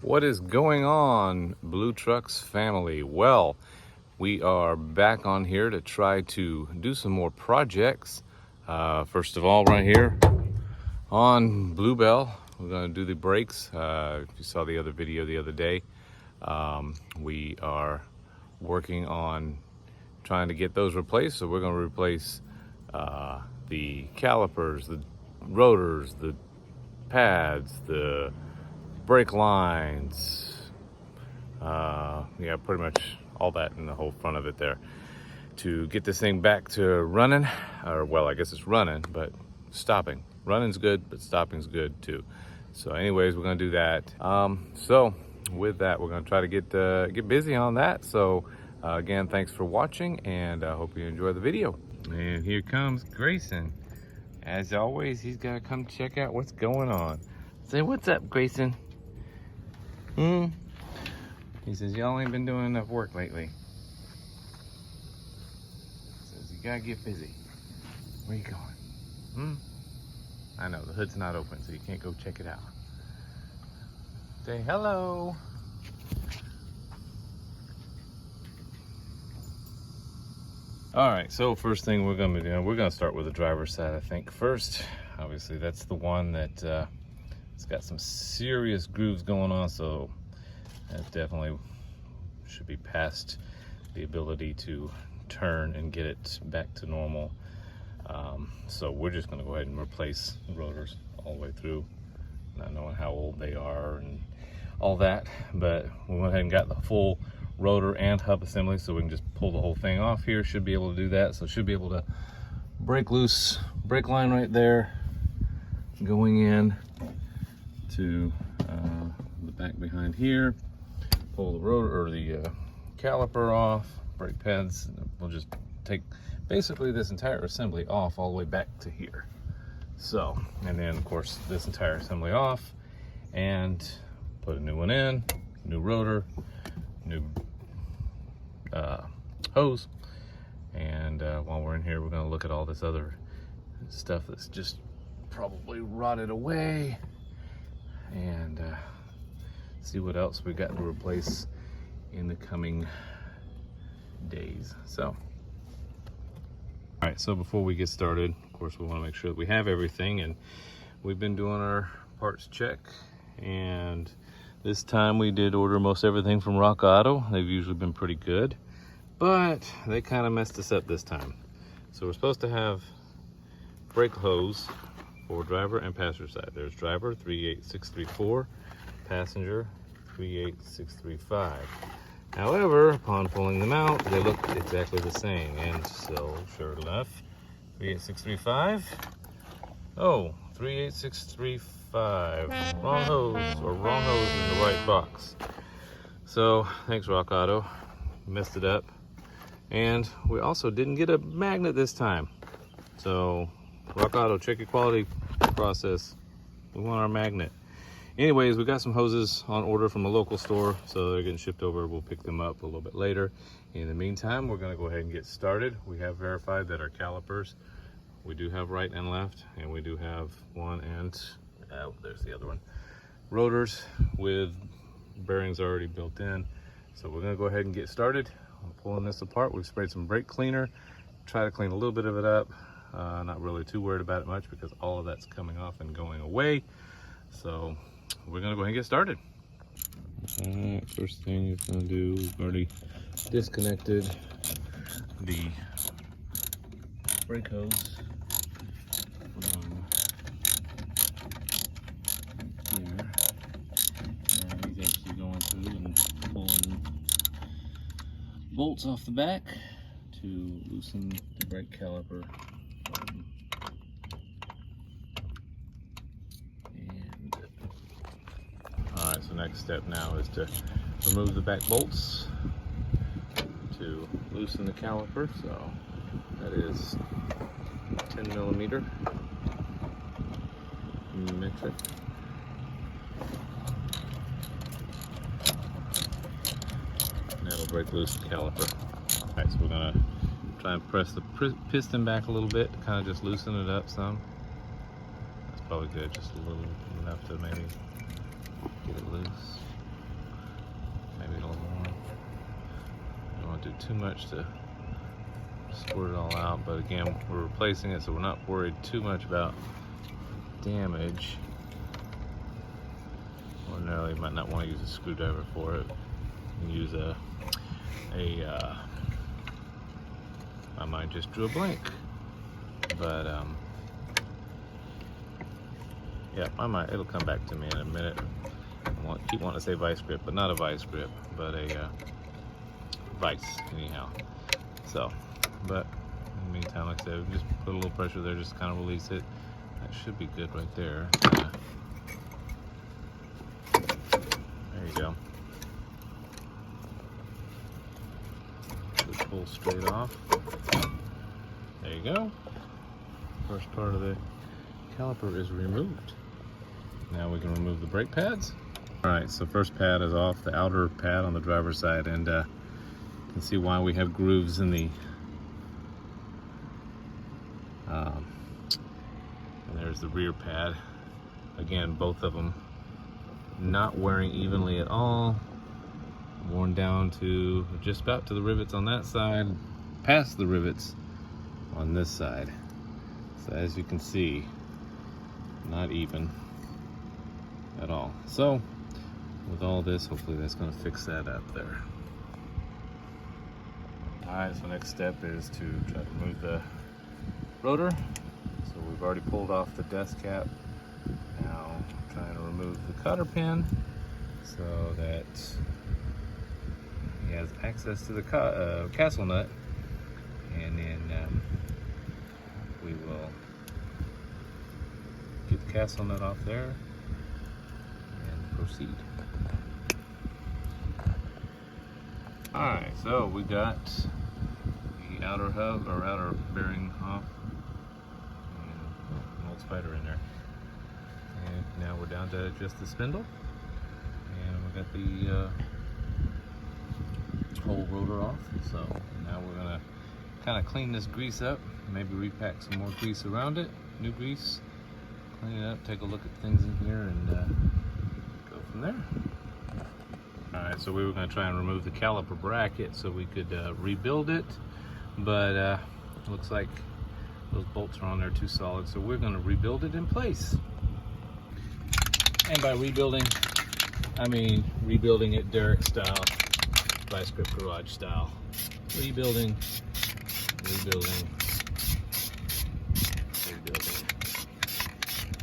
What is going on, Blue Trucks family? Well, we are back on here to try to do some more projects. First of all, right here on Bluebell, we're going to do the brakes. If you saw the other video the other day, we are working on trying to get those replaced. So we're going to replace the calipers, the rotors, the pads, the brake lines, yeah, pretty much all that in the whole front of it there, to get this thing back to running. Or well, I guess it's running, but stopping. Running's good, but stopping's good too. So anyways, we're gonna do that. So with that, we're gonna try to get busy on that. So again, thanks for watching, and I hope you enjoy the video. And here comes Grayson. As always, he's gotta come check out what's going on. Say, what's up, Grayson? He says, y'all ain't been doing enough work lately. Says, you gotta get busy. Where you going? I know, the hood's not open, so you can't go check it out. Say hello. All right, so first thing we're gonna be doing, we're gonna start with the driver's side, I think, first. Obviously, that's the one that it's got some serious grooves going on, so that definitely should be past the ability to turn and get it back to normal. So we're just going to go ahead and replace the rotors all the way through, not knowing how old they are and all that. But we went ahead and got the full rotor and hub assembly, so we can just pull the whole thing off here. Should be able to do that. So should be able to break loose brake line right there, going in to the back behind here, pull the rotor or the caliper off, brake pads. We'll just take basically this entire assembly off all the way back to here. So, and then of course this entire assembly off and put a new one in, new rotor, new hose. And while we're in here, we're gonna look at all this other stuff that's just probably rotted away, and see what else we got to replace in the coming days. So, all right, so before we get started, of course, we want to make sure that we have everything, and we've been doing our parts check, and this time we did order most everything from Rock Auto. They've usually been pretty good, but they kind of messed us up this time. So we're supposed to have brake hose for driver and passenger side. There's driver 38634, passenger 38635. However, upon pulling them out, they look exactly the same. And so, sure enough, 38635. Oh, 38635. Wrong hose, or wrong hose in the right box. So, thanks Rock Auto. Messed it up. And we also didn't get a magnet this time. So, Rock Auto, check your quality process. We want our magnet. Anyways, we got some hoses on order from a local store, so they're getting shipped over. We'll pick them up a little bit later. In the meantime, we're gonna go ahead and get started. We have verified that our calipers, we do have right and left, and we do have one and, there's the other one, rotors with bearings already built in. So we're gonna go ahead and get started. I'm pulling this apart. We've sprayed some brake cleaner, try to clean a little bit of it up. Not really too worried about it much because all of that's coming off and going away. So we're gonna go ahead and get started. All right, first thing you're gonna do, we've already disconnected the brake hose from here. And he's actually going through and pulling bolts off the back to loosen the brake caliper. Alright, so next step now is to remove the back bolts to loosen the caliper. So that is 10 millimeter metric. And that'll break loose the caliper. Alright, so we're gonna try and press the piston back a little bit to kind of just loosen it up some. That's probably good, just a little enough to maybe get it loose. wasn't too much to squirt it all out, but again, we're replacing it, so we're not worried too much about damage. Ordinarily, you might not want to use a screwdriver for it. You can use I might just drew a blank, but yeah, it'll come back to me in a minute. I keep wanting to say vice grip, but not a vice grip, but a vice anyhow. So, but in the meantime, like I said, just put a little pressure there, just kind of release it. That should be good right there. There you go. Just pull straight off. There you go. First part of the caliper is removed. Now we can remove the brake pads. All right, so first pad is off, the outer pad on the driver's side, and you can see why we have grooves in the and there's the rear pad. Again, both of them not wearing evenly at all, worn down to just about to the rivets on that side, past the rivets on this side. So as you can see, not even at all. So with all this, hopefully that's going to fix that up there. Alright, so next step is to try to remove the rotor. So we've already pulled off the dust cap. Now I'm trying to remove the cotter pin so that he has access to the castle nut, and then we will get the castle nut off there and proceed. Alright, so we got the outer hub or outer bearing off, and an old spider in there. And now we're down to just the spindle, and we got the whole rotor off. So now we're gonna kind of clean this grease up, maybe repack some more grease around it, new grease, clean it up, take a look at things in here, and go from there. Alright, so we were going to try and remove the caliper bracket so we could rebuild it, but looks like those bolts are on there too solid, so we're going to rebuild it in place. And by rebuilding, I mean rebuilding it Derek style, vice grip garage style. Rebuilding, rebuilding, rebuilding.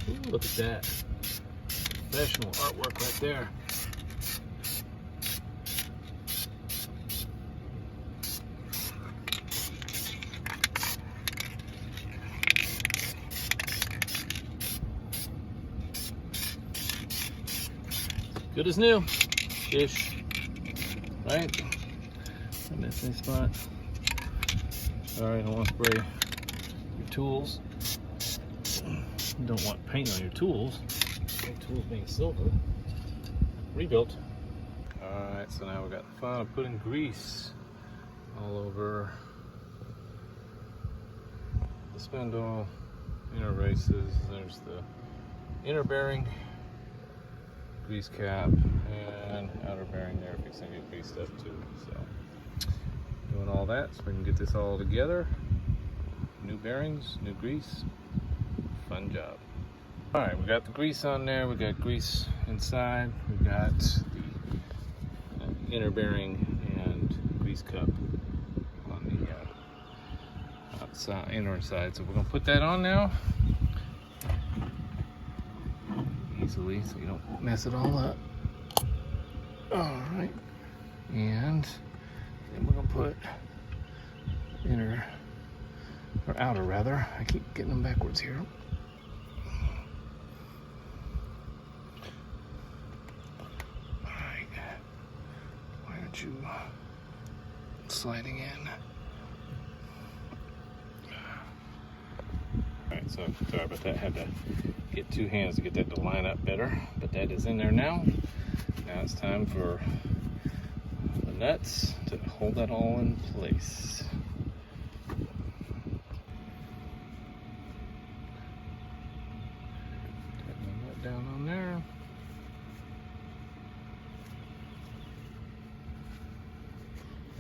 Ooh, look at that. Professional artwork right there. Good as new, ish, right? I missed any spot. Sorry, I don't want to spray your tools. You don't want paint on your tools. Your tools being silver. Rebuilt. Alright, so now we got the fun of putting grease all over the spindle, inner races. There's the inner bearing, grease cap, and outer bearing there fixing to get greased up too. So doing all that so we can get this all together. New bearings, new grease, fun job. All right, we got the grease on there, we got grease inside, we got the inner bearing and grease cup on the outside, inner side. So we're gonna put that on now. Easily, so you don't mess it all up. All right, and then we're gonna put inner, or outer rather. I keep getting them backwards here. All right, why aren't you sliding in? All right, so sorry about that. Had to get two hands to get that to line up better, but that is in there now. Now it's time for the nuts to hold that all in place. Tighten the nut down on there.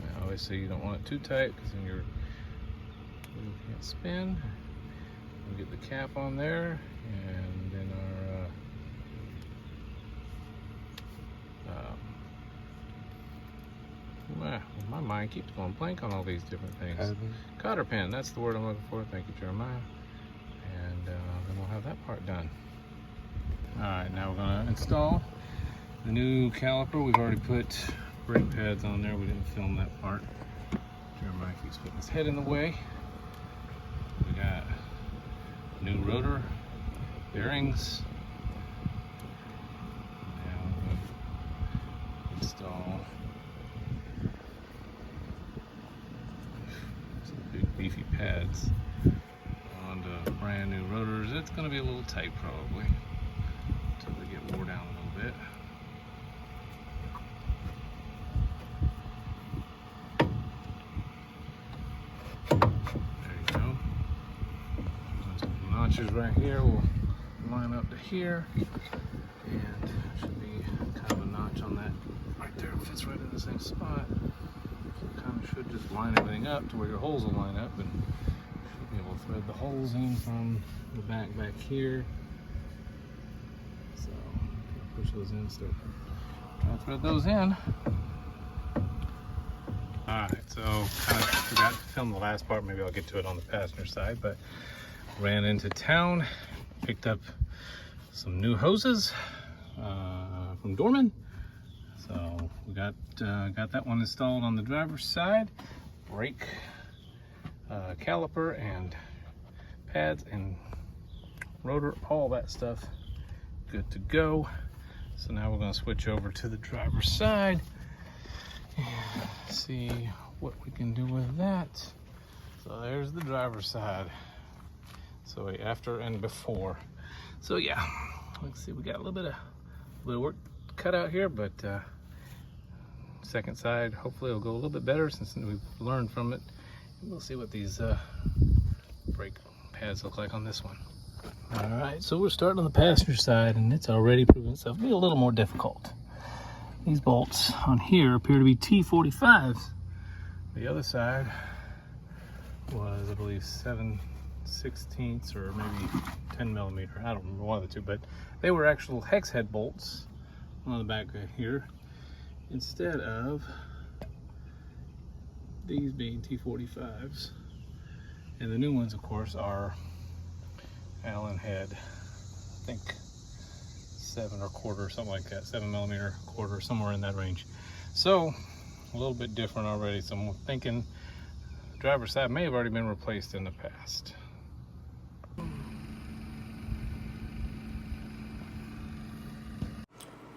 Now always say you don't want it too tight because then your wheel can't spin. We'll get the cap on there, and then my mind keeps going blank on all these different things. Cotter pin, that's the word I'm looking for. Thank you, Jeremiah. And then we'll have that part done. All right, now we're gonna install the new caliper. We've already put brake pads on there. We didn't film that part. Jeremiah keeps putting his head in the way. We got new rotor bearings. Now we're gonna install some big beefy pads onto brand new rotors. It's gonna be a little tight probably until they get wore down a little bit. Notches right here will line up to here, and there should be kind of a notch on that right there. It fits right in the same spot. So it kind of should just line everything up to where your holes will line up, and you should be able to thread the holes in from the back here. So push those in, start trying to thread those in. Alright, so kind of forgot to film the last part. Maybe I'll get to it on the passenger side, but ran into town, picked up some new hoses from Dorman. So we got that one installed on the driver's side. Brake, caliper, and pads and rotor, all that stuff good to go. So now we're going to switch over to the driver's side and see what we can do with that. So there's the driver's side. So after and before. So yeah, let's see, we got a little bit of work cut out here, but second side hopefully it'll go a little bit better since we've learned from it. And we'll see what these brake pads look like on this one. All right, so we're starting on the passenger side, and it's already proven itself to be a little more difficult. These bolts on here appear to be T45s. The other side was, I believe, 7/16 or maybe 10 millimeter. I don't remember, one of the two, but they were actual hex head bolts on the back right here instead of these being T45s. And the new ones, of course, are Allen head, I think 7 1/4 or something like that, 7 millimeter quarter, somewhere in that range. So a little bit different already. So I'm thinking driver's side may have already been replaced in the past.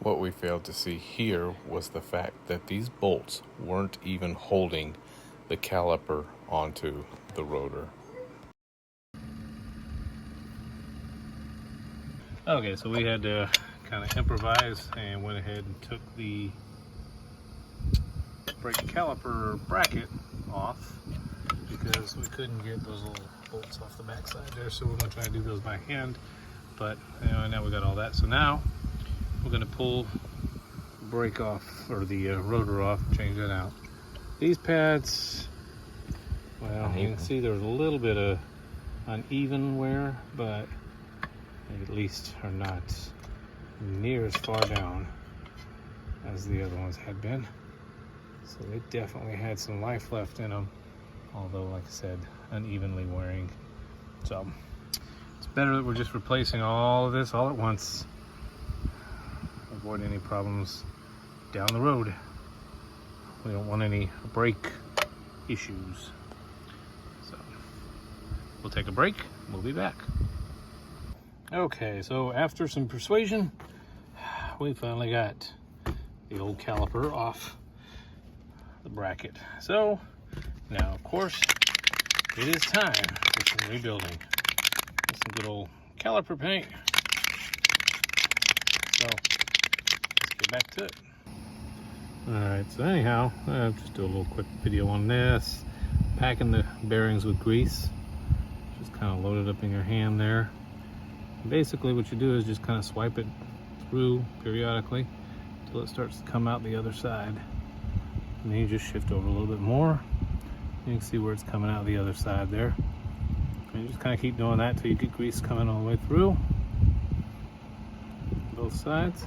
What we failed to see here was the fact that these bolts weren't even holding the caliper onto the rotor. Okay, so we had to kind of improvise and went ahead and took the brake caliper bracket off because we couldn't get those little bolts off the back side there, so we're going to try to do those by hand. But anyway, now we got all that. So now we're going to pull the brake off, or the rotor off, and change that out. These pads, well, you can see there's a little bit of uneven wear, but they at least are not near as far down as the other ones had been. So they definitely had some life left in them, although, like I said, unevenly wearing. So it's better that we're just replacing all of this all at once. Avoid any problems down the road. We don't want any brake issues. So we'll take a break. We'll be back. Okay, so after some persuasion, we finally got the old caliper off the bracket. So now, of course, it is time for some rebuilding. Some good old caliper paint. So let's get back to it. Alright, so anyhow, I'll just do a little quick video on this. Packing the bearings with grease. Just kind of load it up in your hand there. Basically what you do is just kind of swipe it through periodically until it starts to come out the other side. And then you just shift over a little bit more. You can see where it's coming out the other side there. And you just kind of keep doing that till you get grease coming all the way through both sides.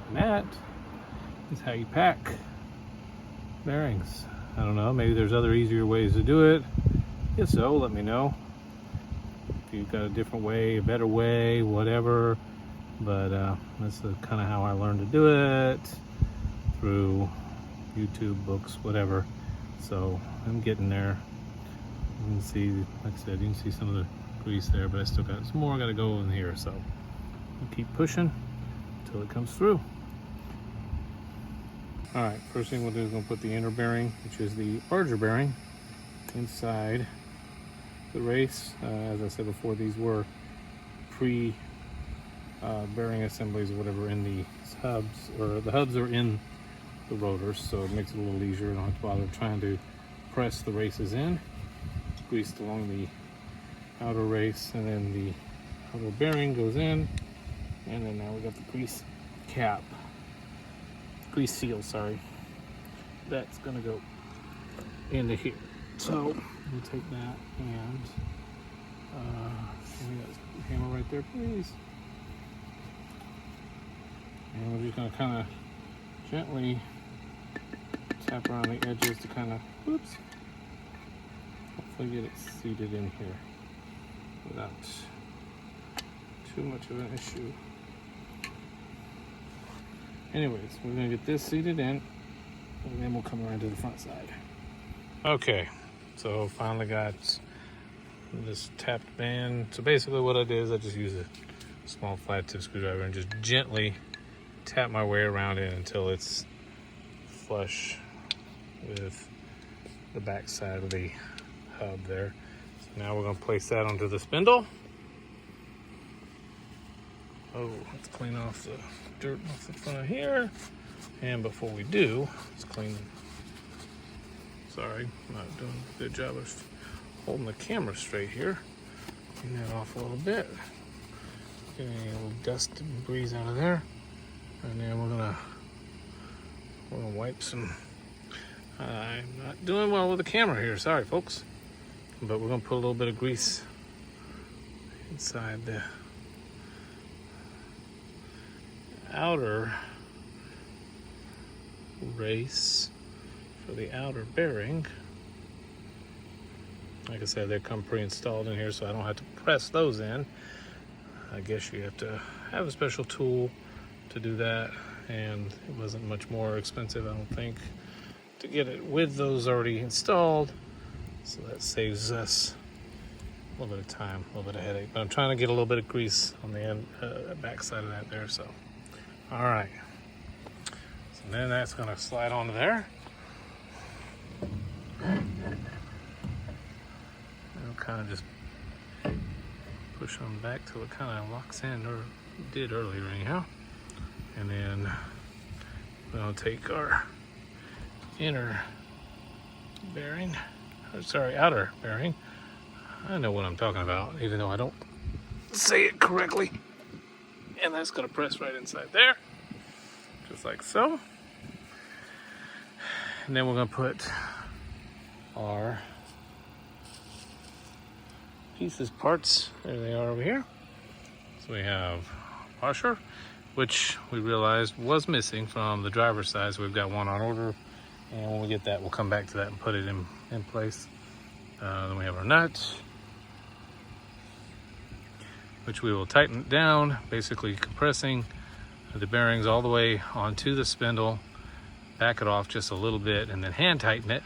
And that is how you pack bearings. I don't know, maybe there's other easier ways to do it. If so, let me know. If you've got a different way, a better way, whatever. But that's kind of how I learned to do it, through YouTube, books, whatever. So I'm getting there. You can see, like I said, you can see some of the grease there, but I still got some more I gotta go in here. So I'll keep pushing until it comes through. All right, first thing we'll do is we'll put the inner bearing, which is the larger bearing, inside the race. As I said before, these were bearing assemblies or whatever in the hubs, or the hubs are in the rotors, so it makes it a little easier. I don't have to bother trying to press the races in. Greased along the outer race, and then the outer bearing goes in, and then now we got the grease cap. Grease seal, sorry. That's gonna go into here. So we'll take that and we got a hammer right there, please. And we're just gonna kind of gently tap around the edges to kind of, whoops, hopefully get it seated in here without too much of an issue. Anyways, we're gonna get this seated in, and then we'll come around to the front side. Okay, so finally got this tapped band. So basically what I did is I just use a small flat tip screwdriver and just gently tap my way around it until it's flush with the back side of the hub there. So now we're gonna place that onto the spindle. Oh, let's clean off the dirt off the front of here. And before we do, let's clean. Sorry, I'm not doing a good job of holding the camera straight here. Clean that off a little bit. Getting a little dust and breeze out of there. And then we're gonna wipe some. I'm not doing well with the camera here, sorry folks. But we're gonna put a little bit of grease inside the outer race for the outer bearing. Like I said, they come pre-installed in here, so I don't have to press those in. I guess you have to have a special tool to do that, and it wasn't much more expensive, I don't think, to get it with those already installed. So that saves us a little bit of time, a little bit of headache. But I'm trying to get a little bit of grease on the end, back side of that there. So, all right. So then that's going to slide onto there. I'll kind of just push on back till it kind of locks in, or it did earlier anyhow. And then we're going to take our inner bearing, or sorry, outer bearing. I know what I'm talking about, even though I don't say it correctly. And that's going to press right inside there, just like so. And then we're going to put our parts, there they are over here. So we have washer, which we realized was missing from the driver's side, so we've got one on order, and when we get that, we'll come back to that and put it in place. Then we have our nut, which we will tighten down, basically compressing the bearings all the way onto the spindle, back it off just a little bit, and then hand tighten it.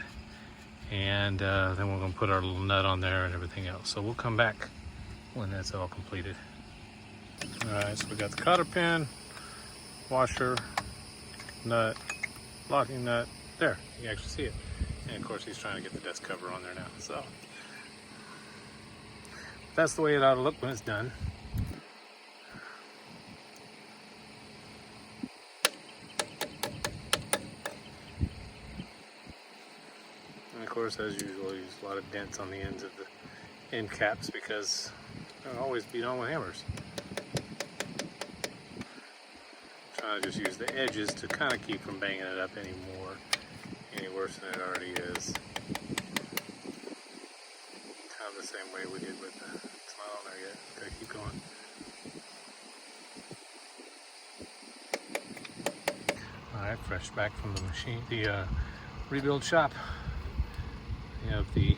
And then we're going to put our little nut on there and everything else. So we'll come back when that's all completed. All right, so we got the cotter pin, washer, nut, locking nut. There, you can actually see it. And of course, he's trying to get the dust cover on there now. So that's the way it ought to look when it's done. And of course, as usual, use a lot of dents on the ends of the end caps because they're always beat on with hammers. Trying to just use the edges to kind of keep from banging it up anymore. any worse than it already is. Kind of the same way we did with the, it's not on there yet. Gotta keep going. Alright, fresh back from the machine, the rebuild shop. We have the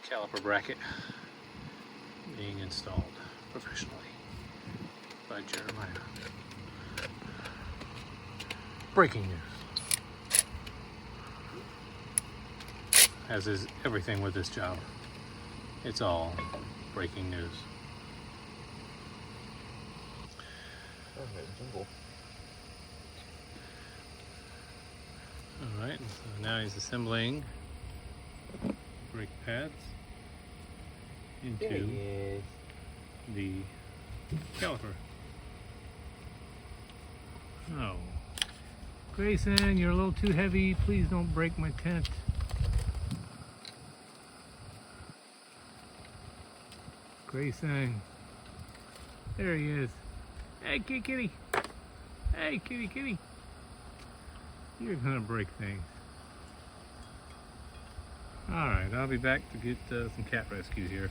caliper bracket being installed professionally by Jeremiah. Breaking news. As is everything with this job. It's all breaking news. Alright, so now he's assembling brake pads into the caliper. Oh. Grayson, you're a little too heavy. Please don't break my tent. Grayson. There he is. Hey, kitty. Hey, kitty. You're gonna break things. Alright, I'll be back to get some cat rescue here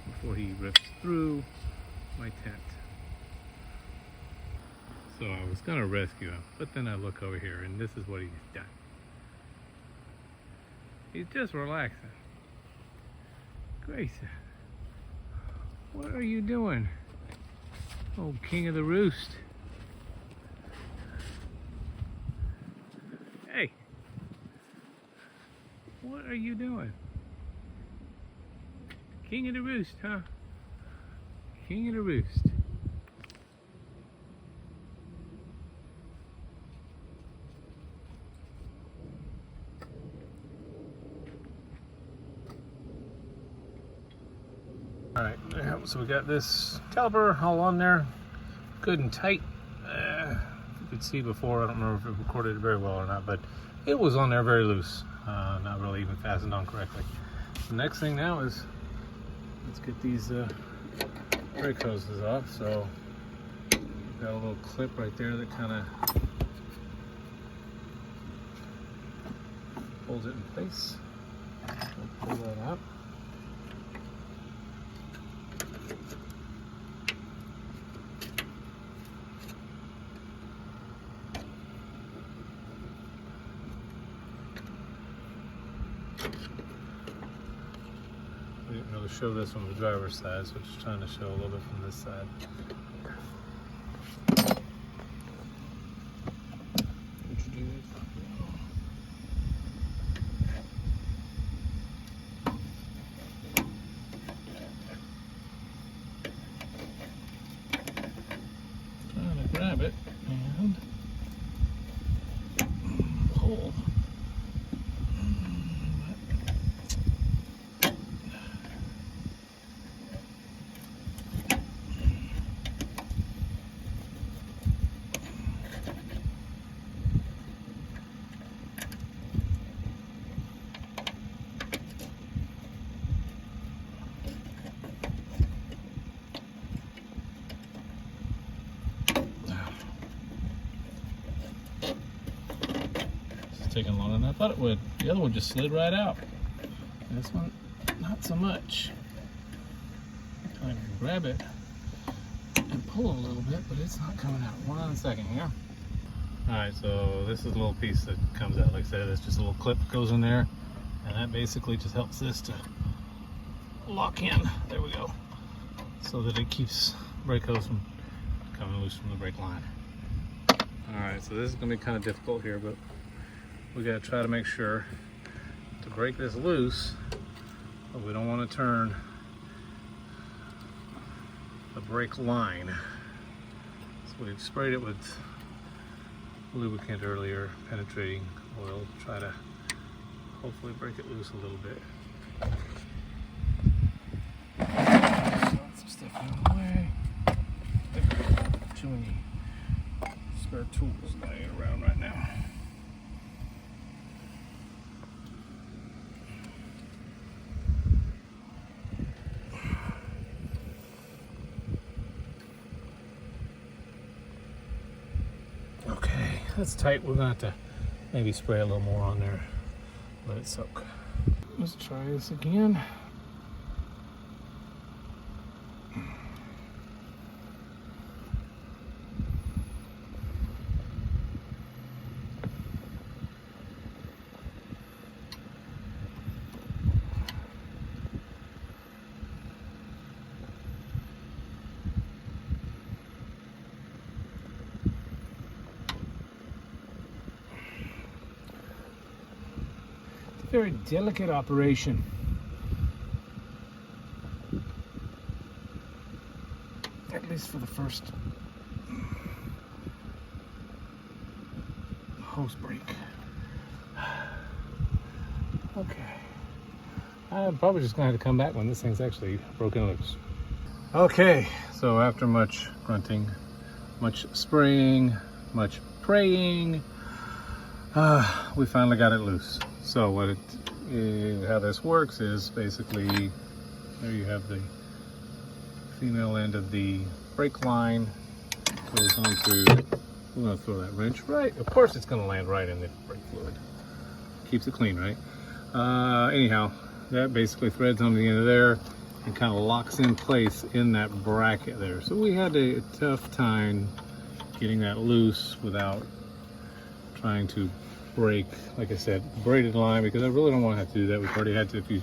before he rips through my tent. So I was gonna rescue him, but then I look over here and this is what he's done. He's just relaxing. Grayson, what are you doing? Oh, king of the roost. Hey, what are you doing? King of the roost, huh? King of the roost. Alright, so we got this caliper all on there, good and tight. You could see before, I don't remember if it recorded it very well or not, but it was on there very loose, not really even fastened on correctly. The next thing now is, let's get these brake hoses off. So we've got a little clip right there that kind of holds it in place. We'll pull that out. I didn't really show this from the driver's side, so just trying to show a little bit from this side. Trying to grab it and pull. Taking longer than I thought it would. The other one just slid right out. This one, not so much. I can grab it and pull a little bit, but it's not coming out. Hold on a second here. Alright, so this is a little piece that comes out. Like I said, it's just a little clip that goes in there, and that basically just helps this to lock in. There we go. So that it keeps brake hose from coming loose from the brake line. Alright, so this is going to be kind of difficult here, but we got to try to make sure to break this loose, but we don't want to turn the brake line. So we've sprayed it with lubricant earlier, penetrating oil, to try to hopefully break it loose a little bit. Some stuff in the way. Too many spare tools laying around right now. That's tight. We're going to have to maybe spray a little more on there, let it soak. Let's try this again. Very delicate operation. At least for the first hose break. Okay. I'm probably just gonna have to come back when this thing's actually broken loose. Okay, so after much grunting, much spraying, much praying, we finally got it loose. So how this works is basically, there you have the female end of the brake line, goes onto, we're gonna throw that wrench right, of course it's gonna land right in the brake fluid. Keeps it clean, right? Anyhow, that basically threads on the end of there and kind of locks in place in that bracket there. So we had a tough time getting that loose without trying to break, like I said, braided line, because I really don't want to have to do that. We've already had to, if you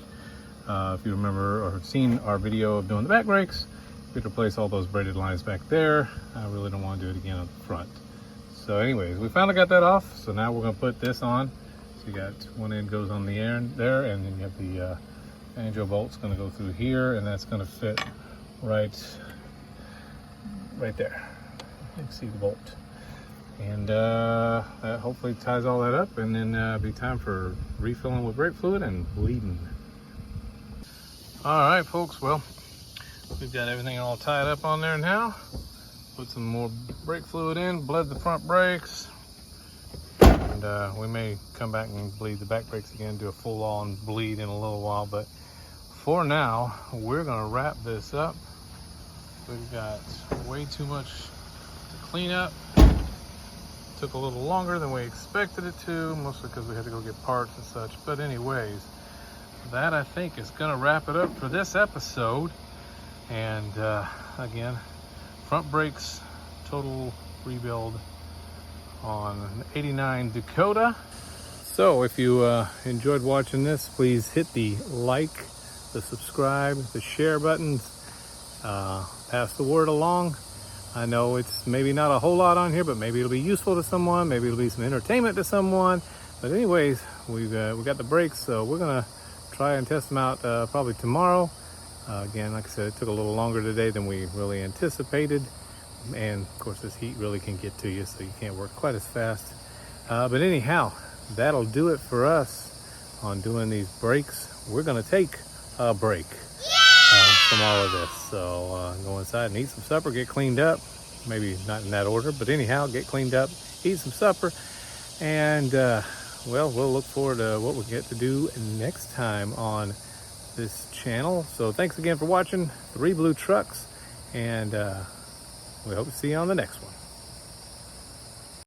remember or have seen our video of doing the back brakes, we had to replace all those braided lines back there. I really don't want to do it again on the front. So anyways, we finally got that off. So now we're going to put this on. So you got one end goes on the end there, and then you have the banjo bolt's going to go through here, and that's going to fit right there. You can see the bolt. And that hopefully ties all that up, and then be time for refilling with brake fluid and bleeding. All right, folks, well, we've got everything all tied up on there now. Put some more brake fluid in, bled the front brakes, and we may come back and bleed the back brakes again, do a full-on bleed in a little while, but for now, we're gonna wrap this up. We've got way too much to clean up. Took a little longer than we expected it to, mostly because we had to go get parts and such. But anyways, that I think is gonna wrap it up for this episode. And again, front brakes, total rebuild on an 89 Dakota. So if you enjoyed watching this, please hit the like, the subscribe, the share buttons. Pass the word along. I know it's maybe not a whole lot on here, but maybe it'll be useful to someone. Maybe it'll be some entertainment to someone. But anyways, we got the brakes, so we're gonna try and test them out probably tomorrow. Again, like I said, it took a little longer today than we really anticipated. And of course, this heat really can get to you, so you can't work quite as fast. But anyhow, that'll do it for us on doing these brakes. We're gonna take a break from all of this. So go inside and eat some supper, get cleaned up. Maybe not in that order, but anyhow, get cleaned up, eat some supper, and well, we'll look forward to what we get to do next time on this channel. So thanks again for watching 3 Blue Trucks, and we hope to see you on the next one.